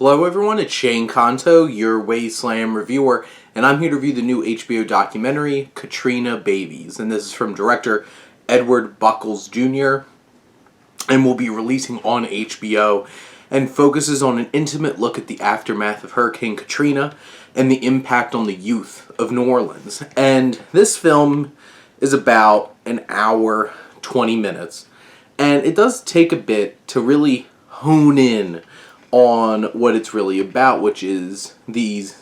Hello everyone, it's Shane Kanto, your Wasteland reviewer, and I'm here to review the new HBO documentary, Katrina Babies. And this is from director Edward Buckles Jr. and will be releasing on HBO and focuses on an intimate look at the aftermath of Hurricane Katrina and the impact on the youth of New Orleans. And this film is about an hour, 20 minutes, and it does take a bit to really hone in on what it's really about, which is the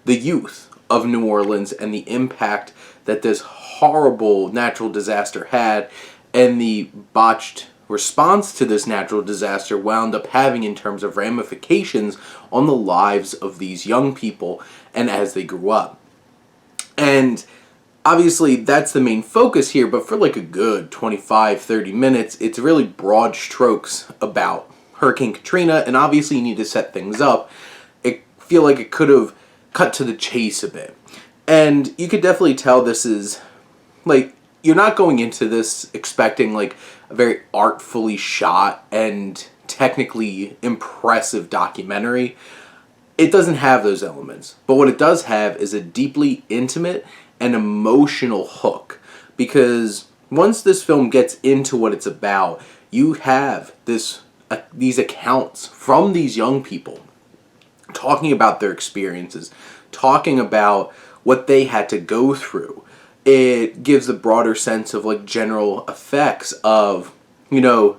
youth of New Orleans and the impact that this horrible natural disaster had, and the botched response to this natural disaster wound up having in terms of ramifications on the lives of these young people and as they grew up. And obviously that's the main focus here, but for like a good 25-30 minutes, it's really broad strokes about Hurricane Katrina, and obviously you need to set things up. I feel like it could have cut to the chase a bit. And you could definitely tell this is, like, you're not going into this expecting, like, a very artfully shot and technically impressive documentary. It doesn't have those elements. But what it does have is a deeply intimate and emotional hook. Because once this film gets into what it's about, you have these accounts from these young people talking about their experiences, talking about what they had to go through. It gives a broader sense of like general effects of, you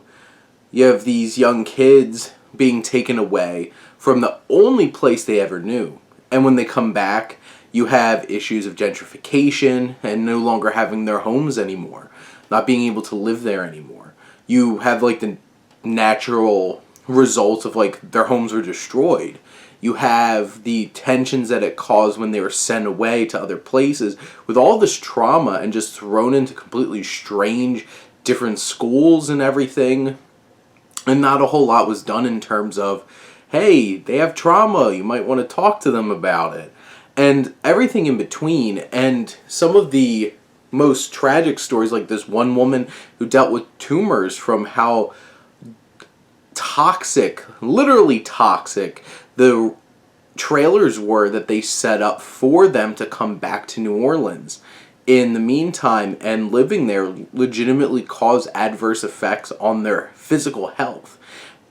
have these young kids being taken away from the only place they ever knew. And when they come back, you have issues of gentrification and no longer having their homes anymore, not being able to live there anymore. You have like the natural results of like their homes were destroyed. You have the tensions that it caused when they were sent away to other places with all this trauma and just thrown into completely strange different schools and everything, and not a whole lot was done in terms of, hey, they have trauma, you might want to talk to them about it, and everything in between. And some of the most tragic stories, like this one woman who dealt with tumors from how toxic, literally toxic, the trailers were that they set up for them to come back to New Orleans in the meantime, and living there legitimately caused adverse effects on their physical health.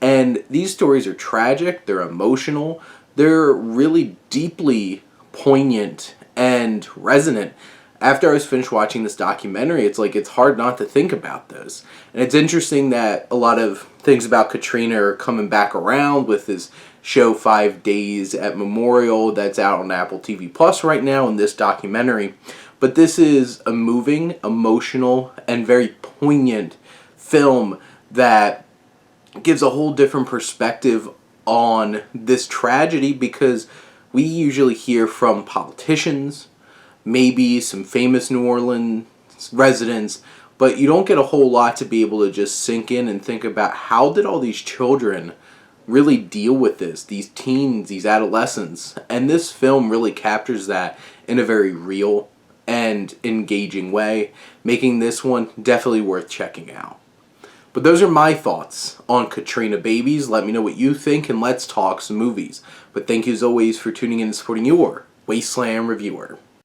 And these stories are tragic, they're emotional, they're really deeply poignant and resonant. After I was finished watching this documentary, it's hard not to think about this. And it's interesting that a lot of things about Katrina are coming back around with this show 5 Days at Memorial that's out on Apple TV Plus right now, and this documentary. But this is a moving, emotional, and very poignant film that gives a whole different perspective on this tragedy, because we usually hear from politicians, maybe some famous New Orleans residents, but you don't get a whole lot to be able to just sink in and think about how did all these children really deal with this, these teens, these adolescents. And this film really captures that in a very real and engaging way, making this one definitely worth checking out. But those are my thoughts on Katrina Babies. Let me know what you think, and let's talk some movies. But thank you as always for tuning in and supporting your Wasteland reviewer.